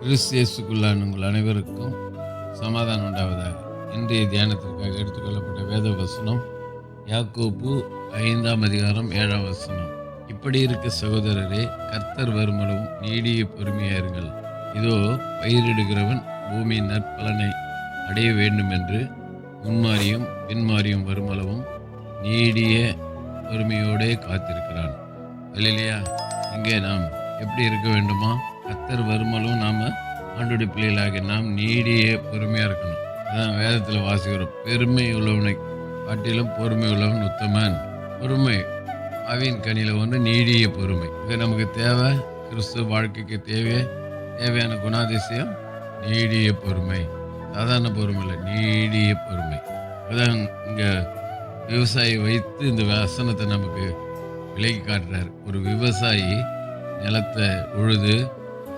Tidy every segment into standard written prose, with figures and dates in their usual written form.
கிறிஸ்து இயேசுக்குள்ளான உங்கள் அனைவருக்கும் சமாதானம் உண்டாவதாக. இன்றைய தியானத்திற்காக எடுத்துக்கொள்ளப்பட்ட வேத வசனம் யாக்கோப்பு 5ஆம் அதிகாரம் 7ஆம் வசனம். இப்படி இருக்க சகோதரரே, கர்த்தர் வருமளவும் நீடிய பொறுமையாயிருங்கள். இதோ, பயிரிடுகிறவன் பூமியின் நற்பலனை அடைய வேண்டும் என்று முன்மாறியும் பின்மாறியும் வருமளவும் நீடிய பொறுமையோடே காத்திருக்கிறான். அல்லேலூயா. இங்கே நாம் எப்படி இருக்க வேண்டுமா? கர்த்தர் வருமளவும் நாம் ஆண்டுடைய பிள்ளைகளாக நாம் நீடிய பொறுமையாக இருக்கணும். அதான் வேதத்தில் வாசிக்கிறோம், பெருமை உள்ளவனை காட்டிலும் பொறுமை உள்ளவன் உத்தமன். பொறுமை ஆவியின் கனியில் ஒன்று நீடிய பொறுமை. இது நமக்கு தேவை. கிறிஸ்துவ வாழ்க்கைக்கு தேவையான குணாதிசயம் நீடிய பொறுமை. சாதாரண பொறுமை இல்லை, நீடிய பொறுமை. அதான் இங்கே விவசாயி வைத்து இந்த வசனத்தை நமக்கு விலகி காட்டுறார். ஒரு விவசாயி நிலத்தை உழுது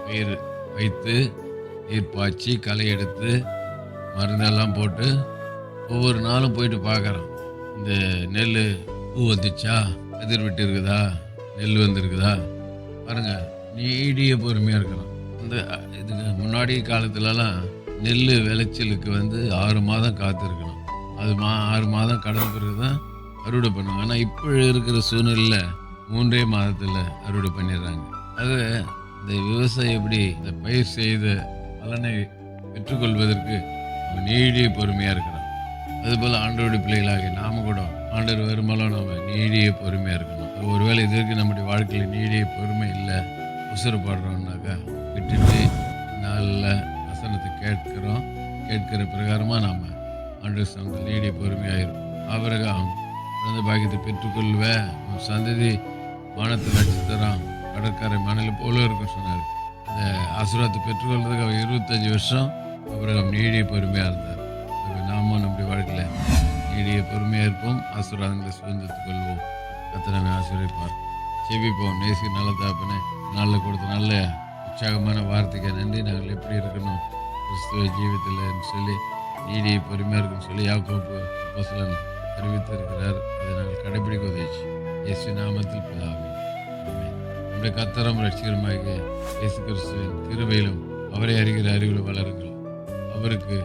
பயிர் வைத்து நீர் பாய்ச்சி களை எடுத்து மருந்தெல்லாம் போட்டு ஒவ்வொரு நாளும் போயிட்டு பார்க்குறான். இந்த நெல் பூ வந்துச்சா, கதிர் விட்டு இருக்குதா, நெல் வந்துருக்குதா பாருங்கள். நீடிய பொறுமையாக இருக்கணும். இந்த இதுக்கு முன்னாடி காலத்துலலாம் நெல் விளைச்சலுக்கு 6 மாதம் காத்திருக்கணும். அது 6 மாதம் கடந்த பிறகு தான் அறுவடை பண்ணுவாங்க. ஆனால் இப்போ இருக்கிற சூழ்நிலையில் 3 மாதத்தில் அறுவடை பண்ணிடுறாங்க. அது இந்த விவசாயம் எப்படி இந்த பயிர் செய்த பலனை பெற்றுக்கொள்வதற்கு நீடிய பொறுமையாக இருக்கிறோம். அதுபோல் ஆண்டவருடைய பிள்ளைகளாக நாம் கூட ஆண்டவர் வருமானம் நம்ம நீடிய பொறுமையாக இருக்கணும். ஒருவேளை இதற்கு நம்முடைய வாழ்க்கையில் நீடிய பொறுமை இல்லை, உசுரப்படுறோம்னாக்கா விட்டுட்டு நல்ல வசனத்தை கேட்கிற பிரகாரமாக நாம் ஆண்டவர் சமத்தில் நீடிய பொறுமையாயிரும். ஆபிரகாம் குழந்தை பாக்கியத்தை பெற்றுக்கொள்வேன், சந்ததி வானத்து நட்சத்திரம் கடற்கரை மணல் போல இருக்கும் சொன்னார். அந்த ஆசீர்வாதத்தை பெற்றுக்கொள்றதுக்கு அவர் 25 வருஷம் ஆபிரகாம் நீடிய பொறுமையாக இருந்தார். நாமும் நம்முடைய வாழ்க்கையில் நீடிய பொறுமையாக இருப்போம், ஆசீர்வாதங்களை சுதந்திரத்துக் கொள்வோம். கர்த்தர் நம்மை ஆசீர்வதிப்பார். செபிப்போம். நேசி நல்ல தகப்பனே, நாளில் கொடுத்த நல்ல உற்சாகமான வார்த்தைக்கு நன்றி. நாங்கள் எப்படி இருக்கணும் கிறிஸ்துவ ஜீவித்தில் சொல்லி நீடிய பொறுமையாக இருக்குன்னு சொல்லி யாக்கோப்பு அப்போஸ்தலன் அறிவித்திருக்கிறார். அதை நாங்கள் கடைபிடிக்க உதவிச்சு இயேசு நாமத்தில் பிதாவே, ஆமென். நம்முடைய கர்த்தரும் ரட்சகருமாகிய இயேசு கிறிஸ்துவின் கிருபையிலும் அவரை அறிகிற அறிவிலும் வளருங்கள். அவருக்கு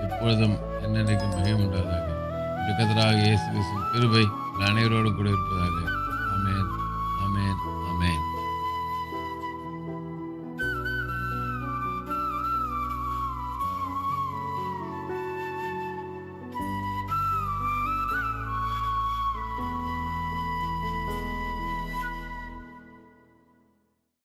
எப்பொழுதும் என்னென்னைக்கும் மகிமை உண்டாதாக. நம்முடைய கர்த்தராகிய இயேசு கிறிஸ்துவின் கிருபை அனைவரோடு கூட இருப்பதாக.